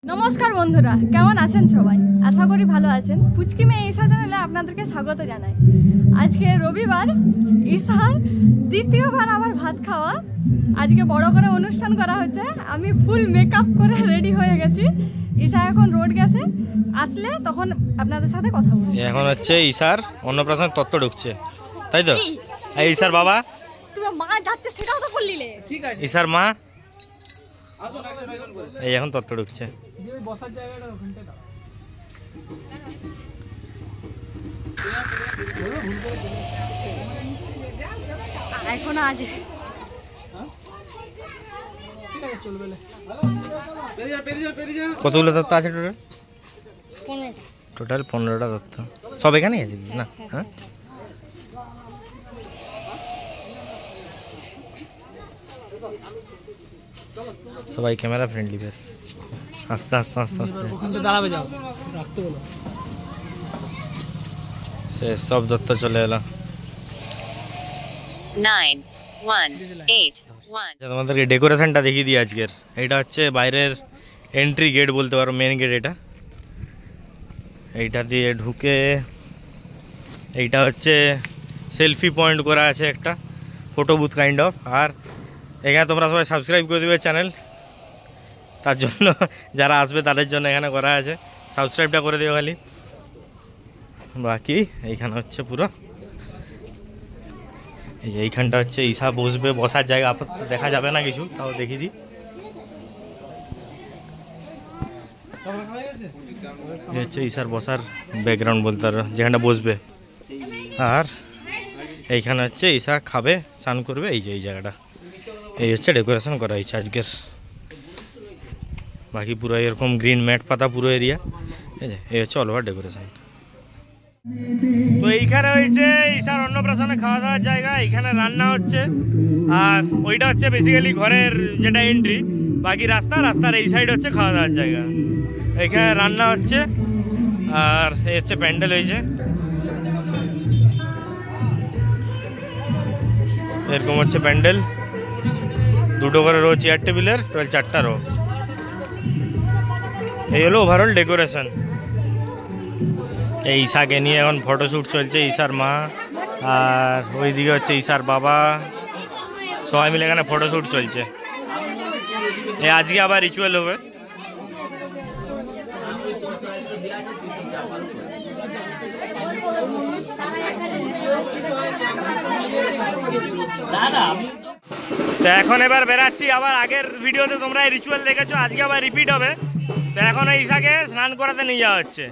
নমস্কার বন্ধুরা, কেমন আছেন সবাই? আশা করি ভালো আছেন। পুচকি মেয়ে ঈশা চ্যানেলে আপনাদেরকে স্বাগত জানাই। আজকে রবিবার, ঈশার দ্বিতীয়বার আবার ভাত খাওয়া। আজকে বড় করে অনুষ্ঠান করা হচ্ছে। আমি ফুল মেকআপ করে রেডি হয়ে গেছি। ঈশা এখন রোড গেছে, আসলে তখন আপনাদের সাথে কথা বলবো। এখন হচ্ছে ঈশার অন্নপ্রাশন তত্ত্ব ঢুকছে, তাই তো? এই ঈশার বাবা, তুমি মা যাচ্ছে সেটাও তো বললিলে। ঠিক আছে, ঈশার মা এই এখন তত্ত্ব ঢুকছে। বসার জায়গাটা ওখানটা দাও। এখন আজ কতগুলো তত্ত্ব আছে টোটাল? টোটাল 15টা তত্ত্ব। সব এখানেই আছে কি না? হ্যাঁ, সবাই ক্যামেরা ফ্রেন্ডলি, বেশ আস্তে আস্তে আস্তে আস্তে দাঁড়াবে, যাও রাখতে বলো। সে সব দত্ত চলে এলো। 9181 তোমাদেরকে ডেকোরেশনটা দেখিয়ে দিই আজকের। এটা হচ্ছে বাইরের এন্ট্রি গেট বলতে পারো, মেন গেট এটা। এইটা দিয়ে ঢুকে এইটা হচ্ছে সেলফি পয়েন্ট করা আছে, একটা ফটো বুথ কাইন্ড অফ। আর এখানে তোমরা সবাই সাবস্ক্রাইব করে দেবে চ্যানেল, তার জন্য যারা আসবে তাদের জন্য এখানে করা আছে। সাবস্ক্রাইবটা করে দেবে খালি। বাকি এইখানে হচ্ছে পুরো এইখানটা হচ্ছে ঈশা বসবে, বসার জায়গা আপাতত দেখা যাবে না কিছু, তাও দেখিয়ে দিই। এই হচ্ছে ঈশার বসার ব্যাকগ্রাউন্ড বলতে পারো, যেখানটা বসবে। আর এইখানে হচ্ছে ঈশা খাবে, স্নান করবে, এই যে এই জায়গাটা। এই হচ্ছে ডেকোরেশন করা হয়েছে আজকের। বাকি পুরো এরকম গ্রিন ম্যাট পাতা পুরো এরিয়া। এই হচ্ছে অল ওভার ডেকোরেশন। তো এইখানে হয়েছে ঈশার অন্নপ্রাশনে খাওয়া দাওয়ার জায়গা। এইখানে রান্না হচ্ছে, আর ওইটা হচ্ছে বেসিক্যালি ঘরের যেটা এন্ট্রি। বাকি রাস্তার এই সাইড হচ্ছে খাওয়া দাওয়ার জায়গা। এখানে রান্না হচ্ছে, আর এই হচ্ছে প্যান্ডেল হয়েছে। এরকম হচ্ছে প্যান্ডেল, দুটো করে রো চেয়ার টেবিলের, টোটাল 4টা রো। এই হলো ওভারঅল ডেকোরেশন। এই ঈশাকে নিয়ে এখন ফটোশ্যুট চলছে, ঈশার মা আর ওইদিকে হচ্ছে ঈশার বাবা, সবাই মিলে এখানে ফটোশ্যুট চলছে। এই আজকে আবার রিচুয়াল হবে। তো এখন এবার বেরাচ্ছি আবার। আগের ভিডিওতে তোমরা এই রিচুয়াল দেখেছো, আজকে আবার রিপিট হবে। তো এখন এই ঈশাকে স্নান করাতে নিয়ে যাওয়া হচ্ছে।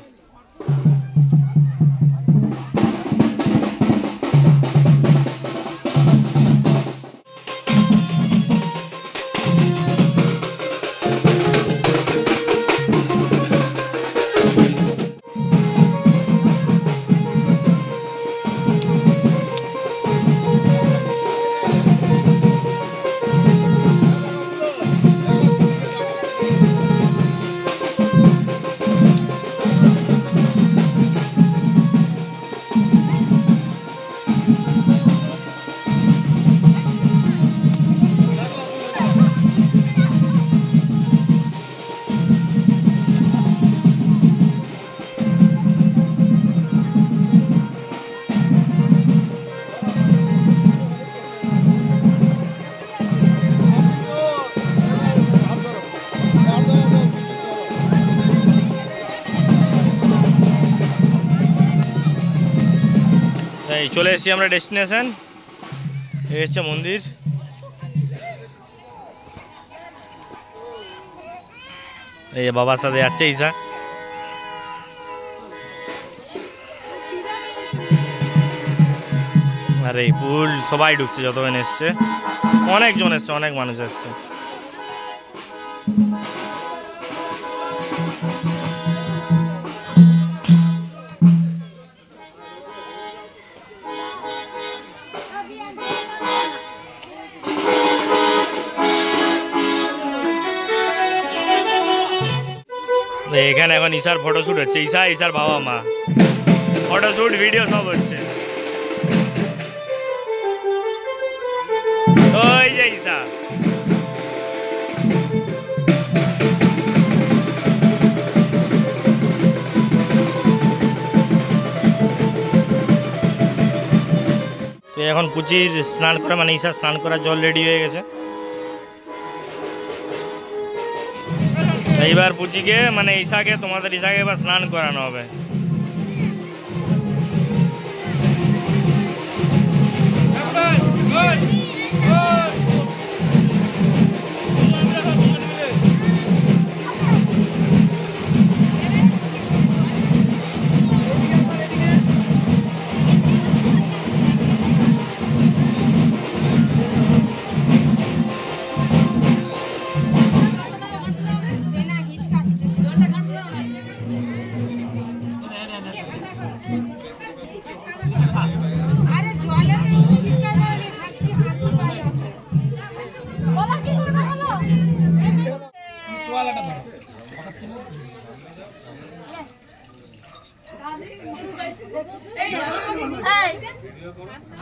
এই চলে এসেছি আমরা ডেস্টিনেশন। এই হচ্ছে মন্দির। এই বাবার সাথে যাচ্ছে ঈশা। আর এই ফুল সবাই ঢুকছে, যতজন এসছে, অনেকজন এসছে, অনেক মানুষ এসছে। এখানে এখন ঈশার ফটোশ্যুট হচ্ছে, ঈশার বাবা মা ফটোশ্যুট ভিডিও সব হচ্ছে। ওই যে ঈশা এখন পুচির স্নান করা মানে ঈশার স্নান করার জল রেডি হয়ে গেছে। এইবার পুচিকে মানে ঈশাকে তোমাদের ঈশাকে এবার স্নান করানো হবে।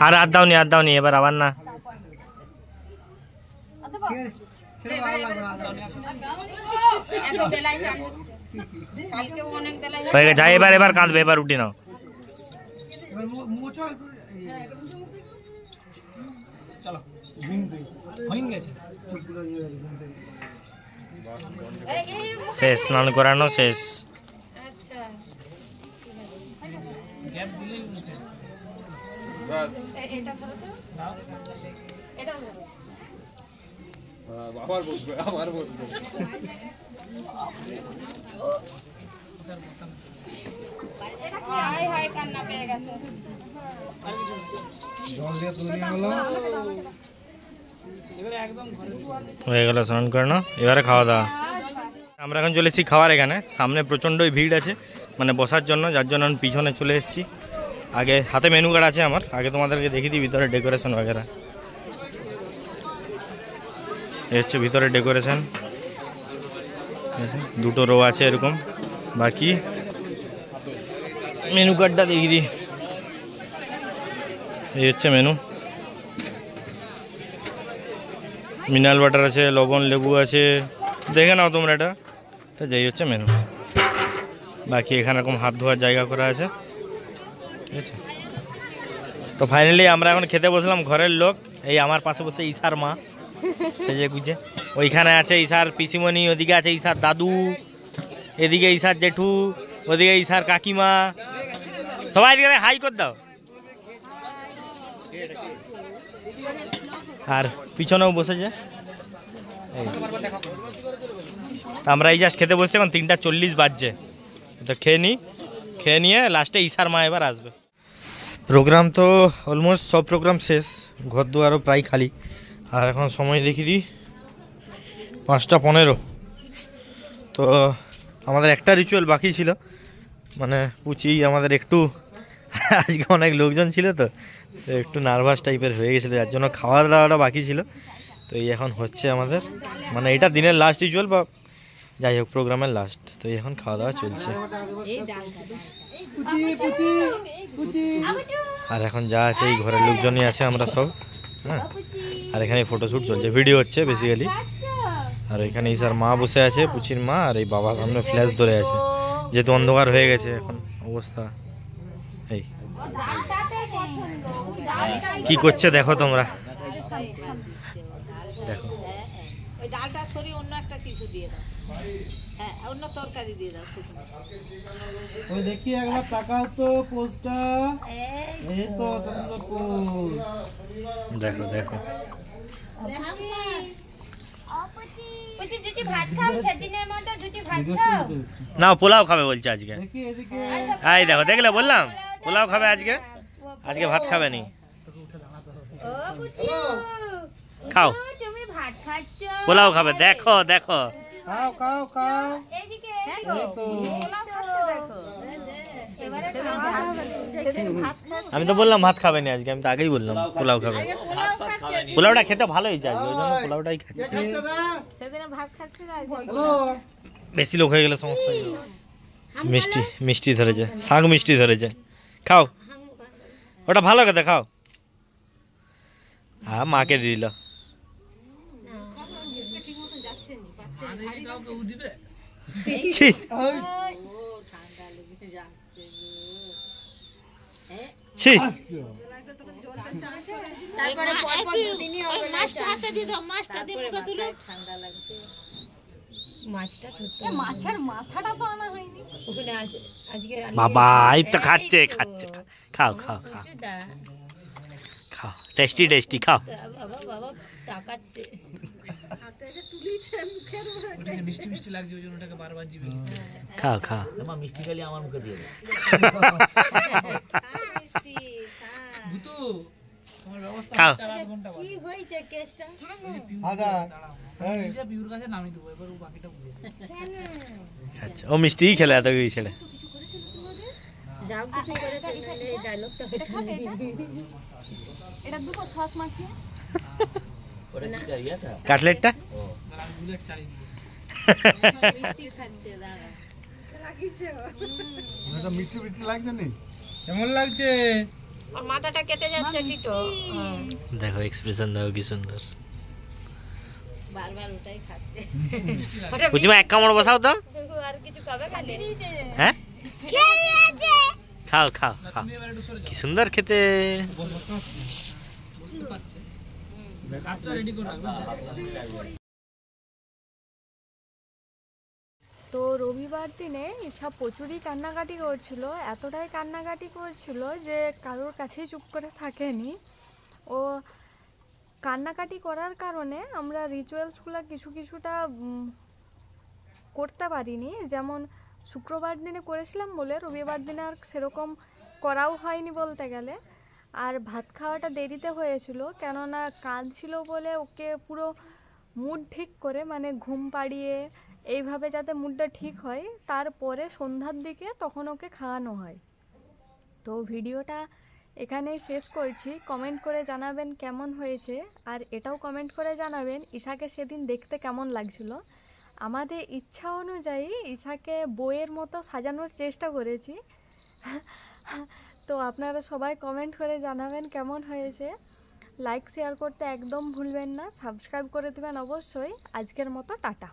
আর হাত দাওনি এবার আবার না যাই। এবার কাঁদবে, এবার উঠি নাও। শেষ স্নান করানো শেষ। আবার বসবে হয়ে গেল স্নান করানো, এবারে খাওয়া দাওয়া। আমরা এখন চলেছি খাওয়ার এখানে, সামনে প্রচণ্ডই ভিড় আছে মানে বসার জন্য, যার জন্য আমি পিছনে চলে এসেছি। আগে হাতে মেনু কার্ড আছে আমার, আগে তোমাদেরকে দেখিয়ে দিই ভিতরে ডেকোরেশন वगैरह। এই হচ্ছে ভিতরে ডেকোরেশন, দুটো রো আছে এরকম। বাকি মেনু কার্ডটা দেখিয়ে দিই, এই হচ্ছে মেনু। মিনারেল ওয়াটার আছে, লবণ লেবু আছে, দেখে নাও তোমরা এটা। তো যাই হচ্ছে মেনু। বাকি এখানে এরকম হাত ধোয়ার জায়গা করা আছে, ঠিক আছে। তো ফাইনালি আমরা এখন খেতে বসলাম। ঘরের লোক এই আমার পাশে বসে ঈশার মা সেজে গুজে, ওইখানে আছে ঈশার পিসিমণি, ওদিকে আছে ঈশার দাদু, এদিকে ঈশার জেঠু, ওদিকে ঈশার কাকিমা, সবাই দিকে হাই করে দাও। আর পিছনেও বসেছে। আমরা এই জাস্ট খেতে বসছি, এখন 3:40 বাজছে। তো খেয়ে নিয়ে লাস্টে ঈশার মা এবার আসবে। প্রোগ্রাম তো অলমোস্ট সব প্রোগ্রাম শেষ, ঘর দুয়ারও প্রায় খালি। আর এখন সময় দেখিয়ে দিই 5:15। তো আমাদের একটা রিচুয়াল বাকি ছিল, মানে পুচি আমাদের একটু আজকে অনেক লোকজন ছিল তো একটু নার্ভাস টাইপের হয়ে গেছিলো, যার জন্য খাওয়া দাওয়াটা বাকি ছিল। তো এই এখন হচ্ছে আমাদের, মানে এটা দিনের লাস্ট রিচুয়াল বা যাই হোক প্রোগ্রামের লাস্ট। তো এখন খাওয়া দাওয়া চলছে। আর এখন যা আছে এই ঘরের লোকজনই আছে, আমরা সব। হ্যাঁ, আর এখানে ফটোশ্যুট চলছে, ভিডিও হচ্ছে বেসিক্যালি। আর এখানে ঈশার মা বসে আছে, পুচির মা, আর এই বাবা সামনে ফ্ল্যাশ ধরে আছে, যেহেতু অন্ধকার হয়ে গেছে এখন অবস্থা। এই কি করছে দেখো তোমরা, দেখো। ডালটা সরিয়ে অন্য একটা কিছু দিয়ে দাও, হ্যাঁ অন্য তরকারি দিয়ে দাও। ওই দেখি একবার তাকাও তো পোস্টটা, এই তো সুন্দর পোস্ট, দেখো দেখো। না পোলাও খাবে বলছে আজকে। এই দেখো, দেখলে বললাম পোলাও খাবে আজকে, আজকে ভাত খাবে নি। খাও, পোলাও খাবে, দেখো দেখো। খাও খাও খাও, আমি তো বললাম ভাত খাবে না আজকে, আমি তো আগেই বললাম পোলাও খাবে। পোলাওটা খেতে ভালো হয়েছে আজকে, ওই জন্য পোলাওটাই খাচ্ছে। বেশি লোক হয়ে গেলে সমস্যা। মিষ্টি ধরেছে, শাক মিষ্টি ধরেছে, খাও। ওটা ভালো খেতে, খাও। হ্যাঁ, মাকে দিয়ে দিল। ছি, ছি। তারপরে পরপর দুদিনই হবে না মাছটা হাতে দিয়ে দাও, মাছটা দিয়ে মুখে তুলো। ঠান্ডা লাগছে মাছটা ধরতে এ মাছের মাথাটা তো আনা হয়নি। ওখানে আজকে বাবা এই তো খাচ্ছে খাও খাও খাও দা খাও টেস্টি টেস্টি খাও বাবা বাবা তাকাচ্ছে। ওটা যে মিষ্টি মিষ্টি লাগছে ওই জন্য ওটাকে বারবার জিভে খাও খাও মিষ্টি খালি আমার মুখে দিয়ে দে ভূতু তোমার ব্যবস্থা খাও। 4-8 ঘন্টা কি হয়েছে কেসটা? আদা পিউর কাছে নামিয়ে দেবো, এবার ও বাকিটা বুঝবে। আচ্ছা ও মিষ্টিই খেলে এত কিছু ছেড়ে যাও কিছু করেছে নাহলে এই ডায়লগটা হইতো না। এটা দুটো সস মাখিয়ে ওটা কি করিয়া তা কাটলেটটা আমি বুলেট চালিয়ে দিব। মিষ্টি খাচ্ছে দাঁড়া। মিষ্টি মিষ্টি লাগছে নি? কেমন লাগছে? ওর মাথাটা কেটে যাচ্ছে টিটো। দেখো এক্সপ্রেশন দেখো কি সুন্দর বারবার ওটাই খাচ্ছে। পুচিমা এক কামড় বসাও তো আর কিছু খাবে খালি। হ্যাঁ খাও খাও খাও তুমি এবার একটু সরে যাও, কি সুন্দর খেতে বুঝতে পারছে। কাজটা রেডি করে রাখবে। তো রবিবার দিনে ঈশা প্রচুরই কান্নাকাটি করছিল, এতটাই কান্নাকাটি করছিল যে কারোর কাছেই চুপ করে থাকেনি। ও কান্নাকাটি করার কারণে আমরা রিচুয়ালসগুলো কিছুটা করতে পারিনি। যেমন শুক্রবার দিনে করেছিলাম বলে রবিবার দিনে আর সেরকম করাও হয়নি বলতে গেলে। আর ভাত খাওয়াটা দেরিতে হয়েছিল, কেননা কাঁদছিল বলে ওকে পুরো মুড ঠিক করে মানে ঘুম পাড়িয়ে এইভাবে যাতে মুডটা ঠিক হয়, তারপরে সন্ধ্যার দিকে তখন ওকে খাওয়ানো হয়। তো ভিডিওটা এখানেই শেষ করছি। কমেন্ট করে জানাবেন কেমন হয়েছে, আর এটাও কমেন্ট করে জানাবেন ঈশাকে সেদিন দেখতে কেমন লাগছিল। আমাদের ইচ্ছা অনুযায়ী ঈশাকে বইয়ের মতো সাজানোর চেষ্টা করেছি। তো আপনারা সবাই কমেন্ট করে জানাবেন কেমন হয়েছে। লাইক শেয়ার করতে একদম ভুলবেন না, সাবস্ক্রাইব করে দেবেন অবশ্যই। আজকের মতো টাটা।